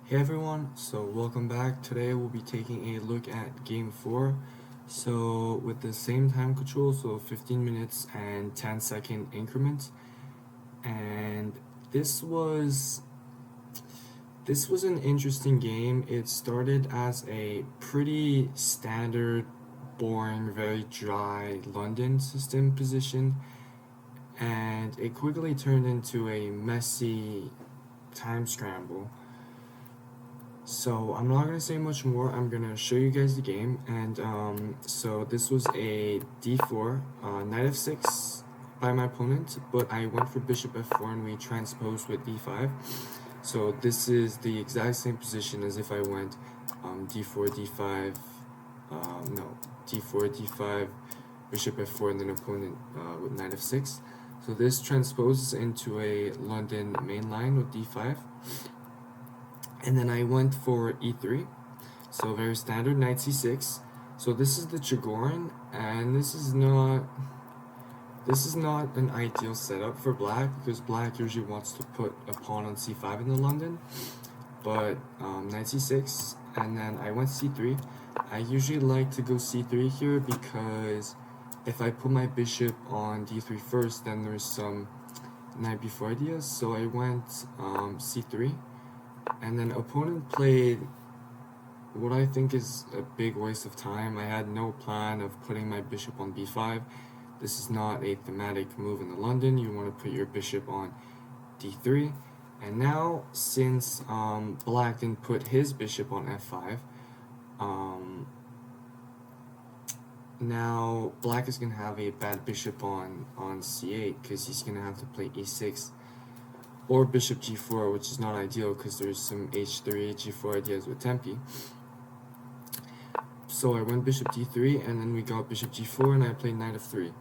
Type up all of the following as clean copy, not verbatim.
Hey everyone, so welcome back. Today we'll be taking a look at game 4. So with the same time control, so 15 minutes and 10-second increments. And this was this was an interesting game. It started as a pretty standard, boring, very dry London system position, and it quickly turned into a messy time scramble. So I'm not gonna say much more. I'm gonna show you guys the game, and so this was a d4, knight f6 by my opponent, but I went for bishop f4 and we transposed with d5. So this is the exact same position as if I went d4, d5, no, d4, d5, bishop f4, and then opponent with knight f6. So this transposes into a London main line with d5. And then I went for e3, so very standard, knight c6. So this is the Chigorin, and this is not an ideal setup for black, because black usually wants to put a pawn on c5 in the London. But knight c6, and then I went c3. I usually like to go c3 here because if I put my bishop on d3 first, then there's some knight b4 ideas. So I went c3. And then opponent played what I think is a big waste of time. I had no plan of putting my bishop on b5. This is not a thematic move in the London. You want to put your bishop on d3. And now, since black didn't put his bishop on f5, now black is going to have a bad bishop on c8 because he's going to have to play e6. Or bishop g4, which is not ideal because there's some h3, g4 ideas with tempi. So I went bishop d3, and then we got bishop g4, and I played knight f3.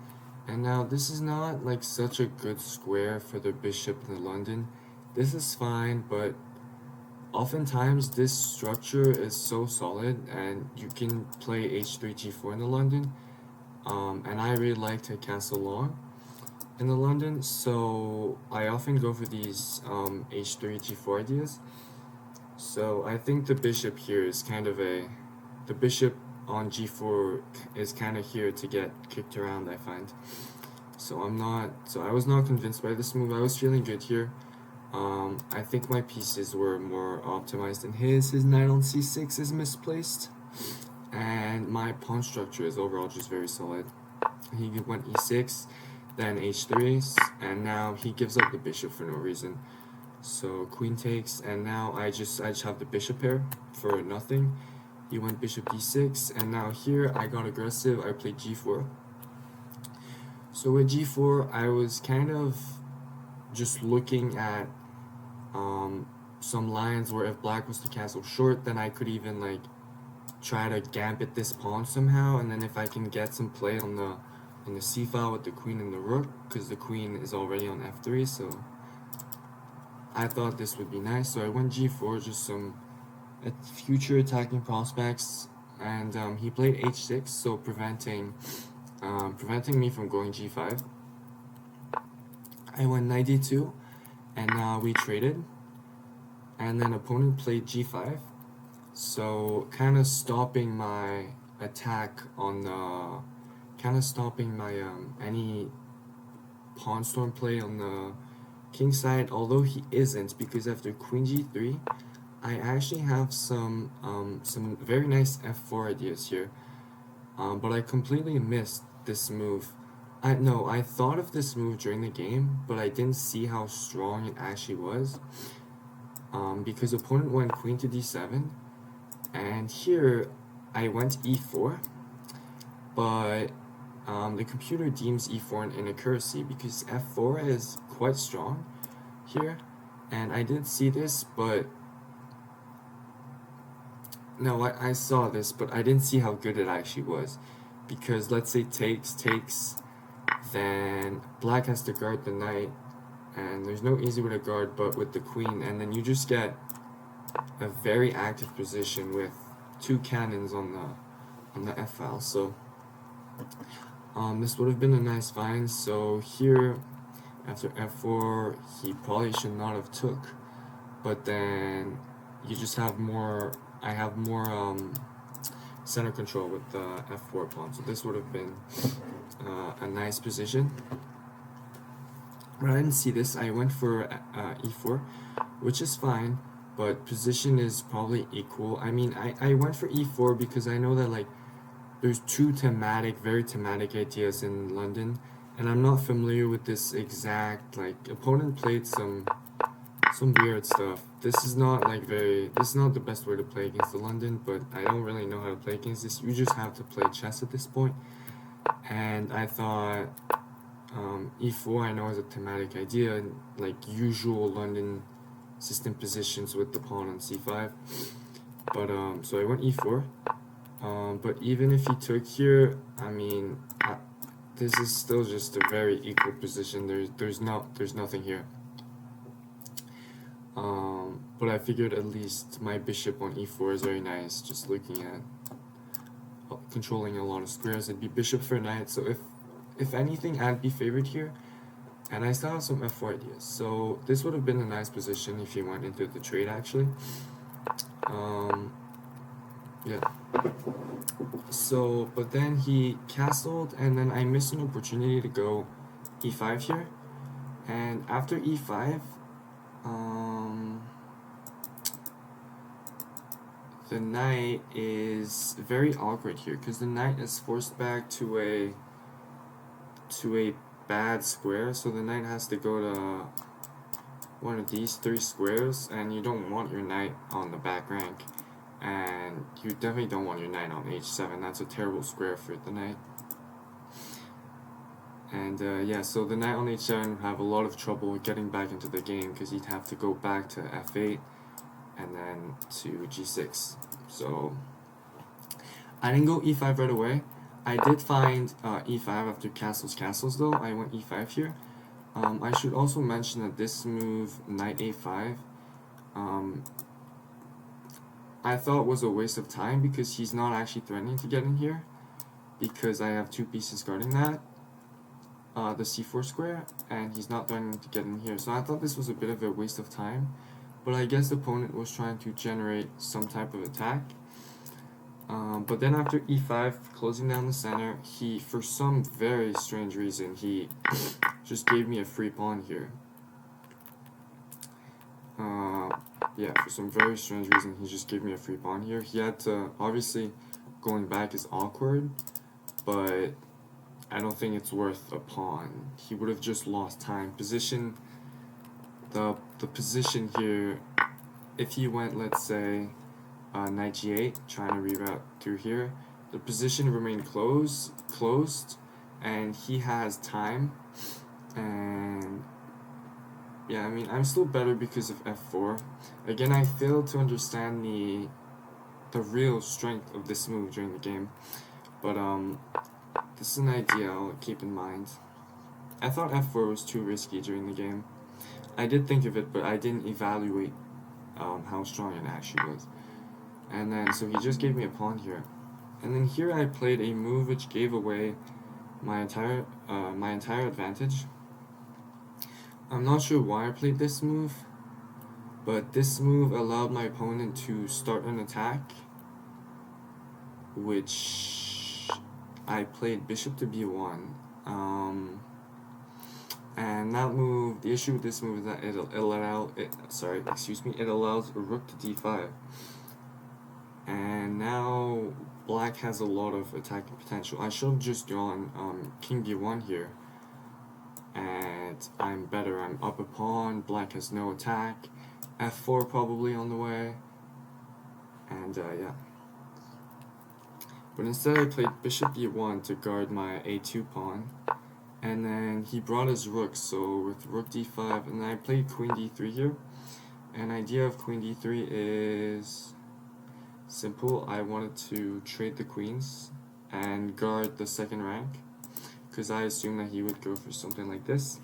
And now this is not like such a good square for the bishop in the London. This is fine, but oftentimes this structure is so solid, and you can play h3, g4 in the London. And I really like to castle long in the London, so I often go for these h3, g4 ideas. So I think the bishop here is the bishop on g4 is kind of here to get kicked around, I find. So I was not convinced by this move. I was feeling good here. I think my pieces were more optimized than his. His knight on c6 is misplaced, and my pawn structure is overall just very solid. He went e6, then h3, and now he gives up the bishop for no reason. So queen takes, and now I just have the bishop pair for nothing. He went bishop d6, and now here I got aggressive. I played g4. So with g4, I was kind of just looking at some lines where if black was to castle short, then I could even like try to gambit this pawn somehow, and then if I can get some play on the c file with the queen and the rook, because the queen is already on f3, so I thought this would be nice. So I went g4, just some future attacking prospects, and he played h6, so preventing me from going g5. I went knight d2, and now we traded, and then opponent played g5, so kind of stopping my attack on the, kind of stopping my any pawn storm play on the king side, although he isn't, because after queen g3, I actually have some very nice f4 ideas here, but I completely missed this move. I thought of this move during the game, but I didn't see how strong it actually was, because opponent went queen to d7, and here I went e4, but the computer deems e4 an inaccuracy because f4 is quite strong here, and I didn't see this, but no, I saw this, but I didn't see how good it actually was, because let's say takes, then black has to guard the knight, and there's no easy way to guard but with the queen, and then you just get a very active position with two cannons on the f file. So this would have been a nice find. So here, after f4, he probably should not have took, but then you just have more. I have more center control with the f4 pawn. So this would have been a nice position. But I didn't see this. I went for e4, which is fine, but position is probably equal. I mean, I went for e4 because I know that like there's two very thematic ideas in London, and I'm not familiar with this exact, like, opponent played some weird stuff. This is not the best way to play against the London, but I don't really know how to play against this. You just have to play chess at this point. And I thought e4 I know is a thematic idea, like usual London system positions with the pawn on c5. But so I went e4. But even if he took here, I mean, this is still just a very equal position. There's nothing here. But I figured at least my bishop on e4 is very nice. Just looking at controlling a lot of squares, it'd be bishop for knight. So if anything, I'd be favored here. And I still have some f4 ideas. So this would have been a nice position if he went into the trade actually. Yeah. So, but then he castled, and then I missed an opportunity to go e5 here. And after e5, the knight is very awkward here because the knight is forced back to a bad square. So the knight has to go to one of these three squares, and you don't want your knight on the back rank. And you definitely don't want your knight on h7. That's a terrible square for the knight. And yeah, so the knight on h7 would have a lot of trouble getting back into the game because he'd have to go back to f8 and then to g6. So I didn't go e5 right away. I did find e5 after castles though. I went e5 here. I should also mention that this move, knight a5, I thought was a waste of time because he's not actually threatening to get in here because I have two pieces guarding that, the c4 square, and he's not threatening to get in here. So I thought this was a bit of a waste of time, but I guess the opponent was trying to generate some type of attack. But then after e5, closing down the center, he, for some very strange reason, he just gave me a free pawn here. Yeah, for some very strange reason, he just gave me a free pawn here. He had to, obviously, going back is awkward, but I don't think it's worth a pawn. He would have just lost time. The position here, if he went, let's say, knight g8, trying to reroute through here, the position remained closed, and he has time, and yeah, I mean, I'm still better because of f4. Again, I failed to understand the real strength of this move during the game, but this is an idea I'll keep in mind. I thought f4 was too risky during the game. I did think of it, but I didn't evaluate how strong it actually was. And then, so he just gave me a pawn here. And then here I played a move which gave away my entire advantage. I'm not sure why I played this move, but this move allowed my opponent to start an attack, which I played bishop to b1. And that move, the issue with this move is that it allows rook to d5. And now black has a lot of attacking potential. I should have just gone king b1 here, and I'm better. I'm up a pawn, black has no attack, f4 probably on the way, and yeah. But instead I played bishop b1 to guard my a2 pawn, and then he brought his rook, so with rook d5, and then I played queen d3 here. An idea of queen d3 is simple. I wanted to trade the queens and guard the second rank, because I assumed that he would go for something like this.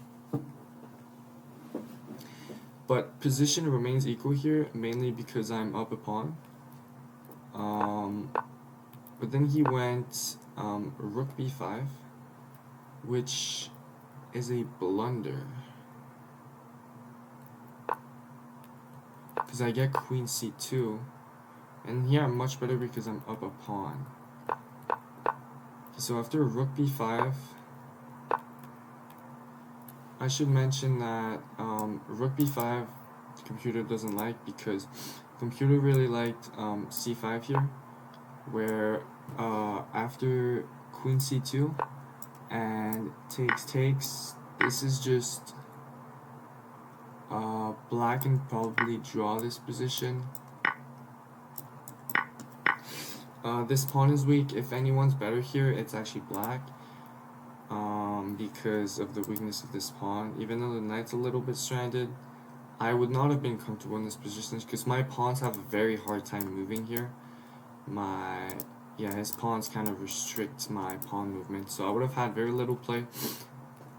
But position remains equal here, mainly because I'm up a pawn. But then he went rook b5, which is a blunder. because I get queen c2, and here I'm much better because I'm up a pawn. So after rook b5, I should mention that rook b5 the computer doesn't like, because computer really liked c5 here, where after queen c2 and takes, this is just black can probably draw this position. This pawn is weak. If anyone's better here, it's actually black, because of the weakness of this pawn. Even though the knight's a little bit stranded, I would not have been comfortable in this position because my pawns have a very hard time moving here. His pawns kind of restrict my pawn movement, so I would have had very little play.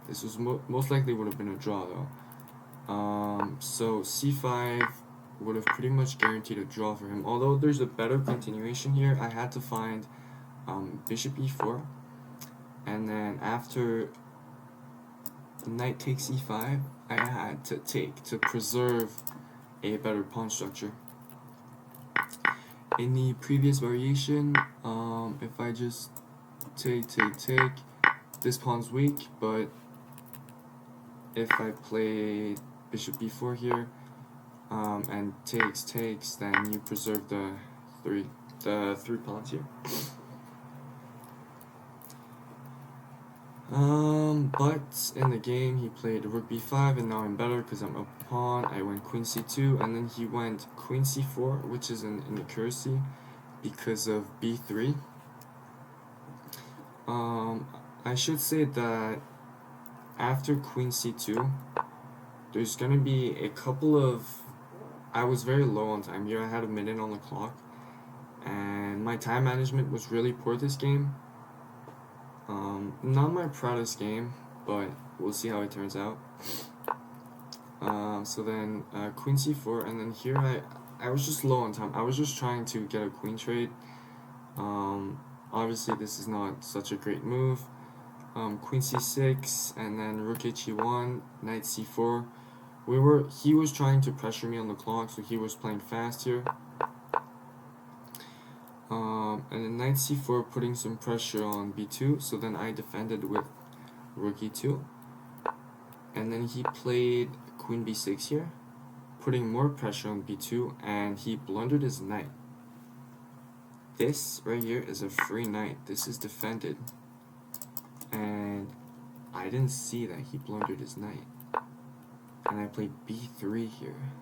This was most likely would have been a draw though. So c5 would have pretty much guaranteed a draw for him. Although there's a better continuation here, I had to find bishop e4, and then after knight takes e5, I had to take to preserve a better pawn structure. In the previous variation, if I just take, this pawn's weak, but if I play bishop b4 here, and takes, then you preserve the three pawns here. But in the game he played rook b5, and now I'm better because I'm up a pawn. I went queen c2, and then he went queen c4, which is an inaccuracy because of b3. I should say that after queen c2, there's gonna be a couple of... I was very low on time here. I had a minute on the clock, and my time management was really poor this game. Not my proudest game, but we'll see how it turns out. So then queen c4, and then here I was just low on time. I was just trying to get a queen trade. Obviously this is not such a great move. Queen c6, and then rook he1, knight c4. He was trying to pressure me on the clock, so he was playing fast here. And then knight c4, putting some pressure on b2, so then I defended with rook e2. And then he played queen b6 here, putting more pressure on b2, and he blundered his knight. This right here is a free knight. This is defended. And I didn't see that he blundered his knight. And I played b3 here.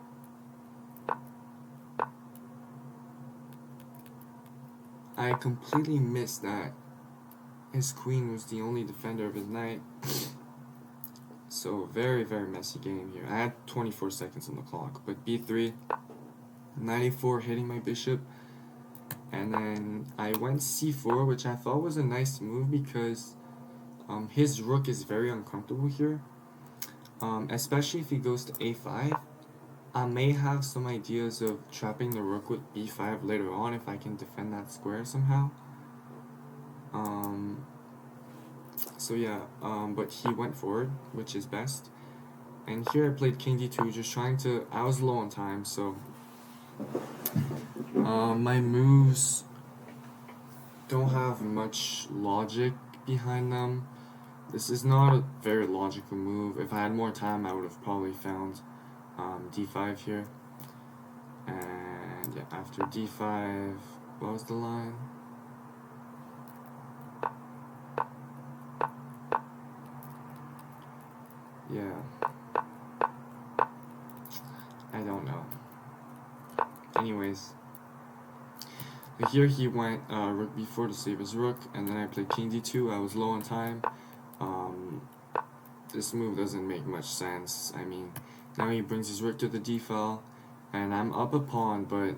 I completely missed that his queen was the only defender of his knight. So very, very messy game here. I had 24 seconds on the clock, but b3, 94 hitting my bishop, and then I went c4, which I thought was a nice move because his rook is very uncomfortable here, especially if he goes to a5. I may have some ideas of trapping the rook with b5 later on if I can defend that square somehow. So yeah, but he went forward, which is best. And here I played king d2, just trying to... I was low on time, so my moves don't have much logic behind them. This is not a very logical move. If I had more time, I would have probably found d5 here. And yeah, after d5, what was the line? Yeah, I don't know. Anyways, here he went rook b4 to save his rook, and then I played king d2. I was low on time. This move doesn't make much sense. I mean, now he brings his rook to the d file, and I'm up a pawn, but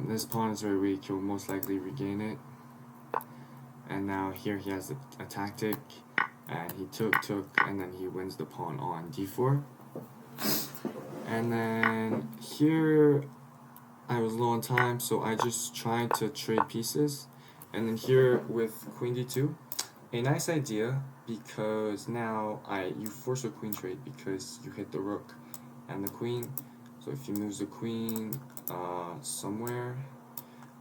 this pawn is very weak. He'll most likely regain it. And now here he has a tactic, and he took, and then he wins the pawn on d4. And then here I was low on time, so I just tried to trade pieces. And then here with queen d2, a nice idea, because now you force a queen trade because you hit the rook and the queen. So if he moves the queen somewhere,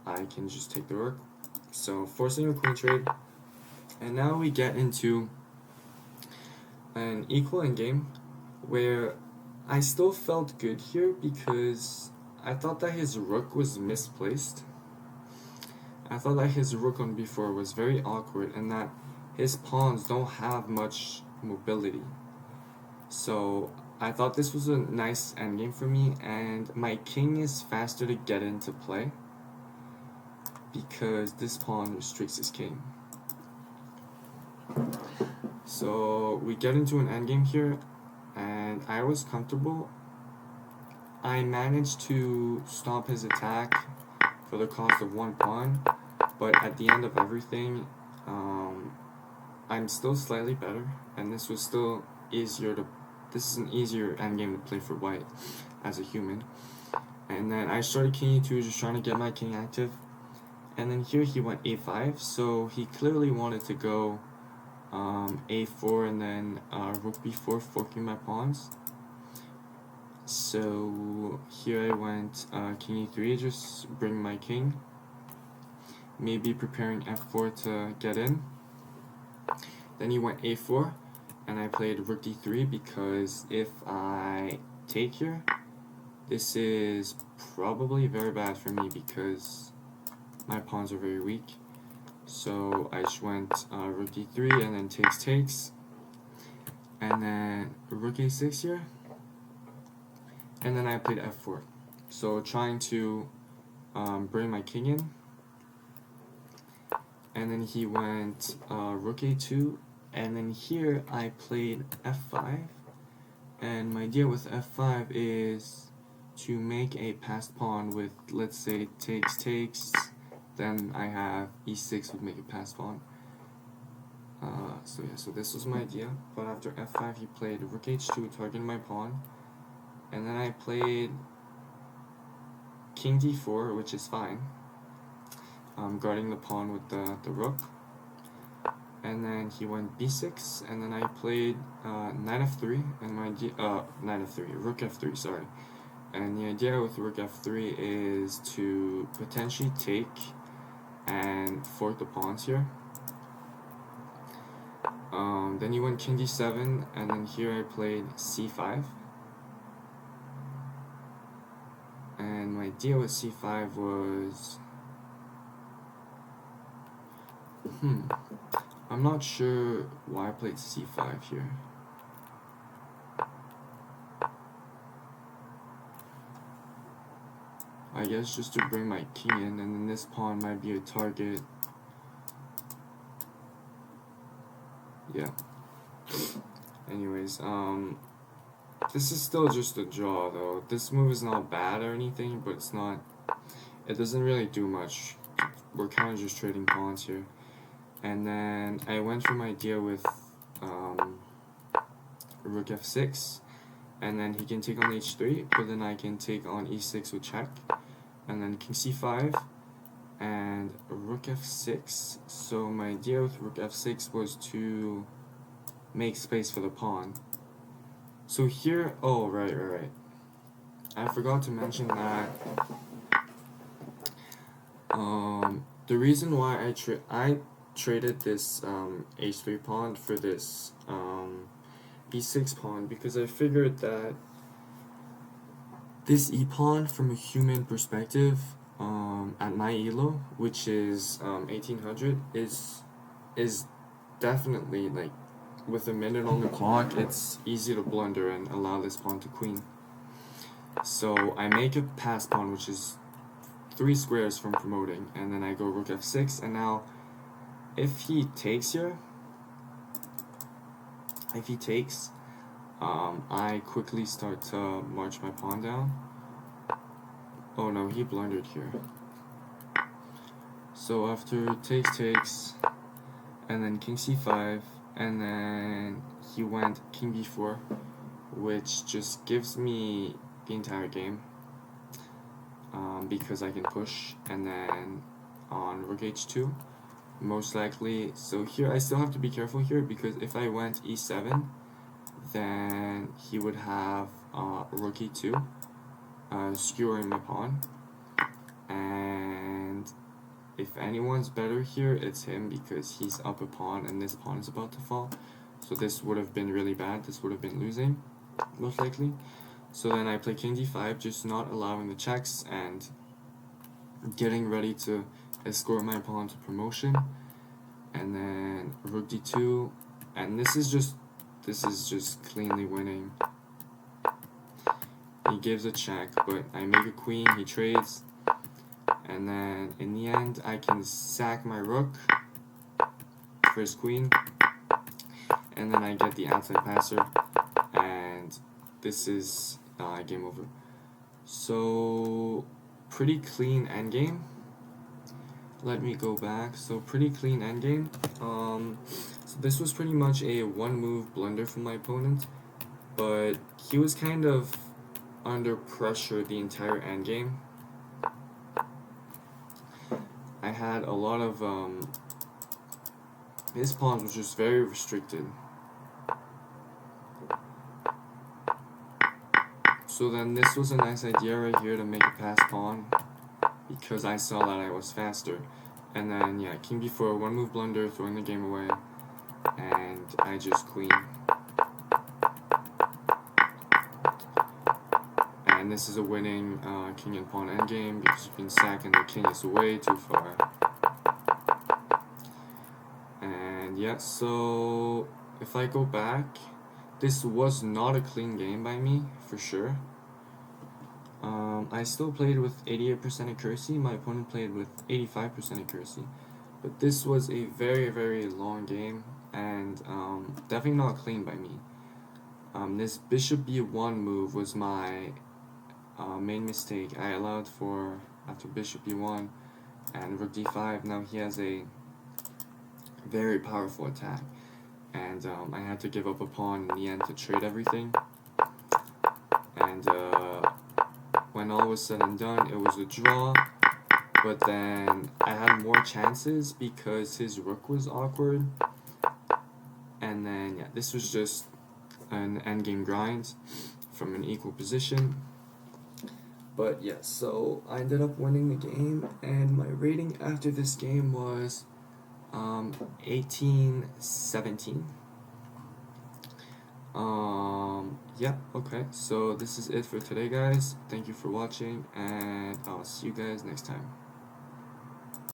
I can just take the rook. So forcing a queen trade. And now we get into an equal endgame where I still felt good here because I thought that his rook was misplaced. I thought that his rook on b4 was very awkward and that his pawns don't have much mobility. So I thought this was a nice endgame for me, and my king is faster to get into play because this pawn restricts his king. So we get into an endgame here, and I was comfortable. I managed to stop his attack for the cost of one pawn, but at the end of everything, I'm still slightly better, and this was still easier to. This is an easier endgame to play for white as a human. And then I started king e2, just trying to get my king active. And then here he went a5, so he clearly wanted to go a4 and then rook b4, forking my pawns. So here I went king e3, just bring my king. Maybe preparing f4 to get in. Then he went a4, and I played rook d3 because if I take here, this is probably very bad for me because my pawns are very weak. So I just went rook d3 and then takes, and then rook a6 here, and then I played f4. So trying to bring my king in, and then he went rook a2, and then here I played f5, and my idea with f5 is to make a passed pawn with, let's say, takes, then I have e6 would make a passed pawn. So this was my idea, but after f5 he played rook h2, targeting my pawn, and then I played king d4, which is fine, guarding the pawn with the rook. And then he went b6, and then I played knight f3, and my idea, rook f3, sorry. And the idea with rook f3 is to potentially take and fork the pawns here. Then he went king d7, and then here I played c5. And my idea with c5 was, I'm not sure why I played c5 here. I guess just to bring my king in, and then this pawn might be a target. Yeah. Anyways, this is still just a draw though. This move is not bad or anything, but it doesn't really do much. We're kind of just trading pawns here. And then I went for my idea with rook f6, and then he can take on h3, but then I can take on e6 with check, and then king c5, and rook f6. So my idea with rook f6 was to make space for the pawn. So here, oh, right. I forgot to mention that the reason why I traded this h3 pawn for this e6 pawn, because I figured that this e-pawn from a human perspective at my elo, which is 1800, is definitely, like, with a minute on the clock, it's easy to blunder and allow this pawn to queen. So I make a pass pawn, which is 3 squares from promoting, and then I go rook f6, and now if he takes here, I quickly start to march my pawn down. Oh no, he blundered here. So after takes, and then king c5, and then he went king b4, which just gives me the entire game, because I can push, and then on rook h2, most likely. So here I still have to be careful here, because if I went e7, then he would have rook e2, skewering my pawn. And if anyone's better here, it's him, because he's up a pawn and this pawn is about to fall. So this would have been really bad. This would have been losing, most likely. So then I play king d5, just not allowing the checks and getting ready to escort my pawn to promotion. And then rook d2, and this is just cleanly winning. He gives a check, but I make a queen, he trades, and then in the end I can sack my rook for his queen, and then I get the outside passer, and this is game over. So pretty clean endgame. Let me go back. So pretty clean endgame. So this was pretty much a one move blunder from my opponent, but he was kind of under pressure the entire endgame. I had a lot of his pawns was just very restricted. So then this was a nice idea right here to make a pass pawn, because I saw that I was faster. And then yeah, king b4, one move blunder, throwing the game away, and I just queen. And this is a winning king and pawn endgame, because you can sack and the king is way too far. And yeah, so if I go back, this was not a clean game by me, for sure. I still played with 88% accuracy, my opponent played with 85% accuracy. But this was a very, very long game, and definitely not clean by me. This bishop b1 move was my main mistake. I allowed for, after bishop b1 and rook d5, now he has a very powerful attack. And I had to give up a pawn in the end to trade everything. And when all was said and done, it was a draw. But then I had more chances because his rook was awkward. And then yeah, this was just an endgame grind from an equal position. But yeah, so I ended up winning the game, and my rating after this game was 18-17. Yeah, okay, so this is it for today, guys. Thank you for watching, and I'll see you guys next time.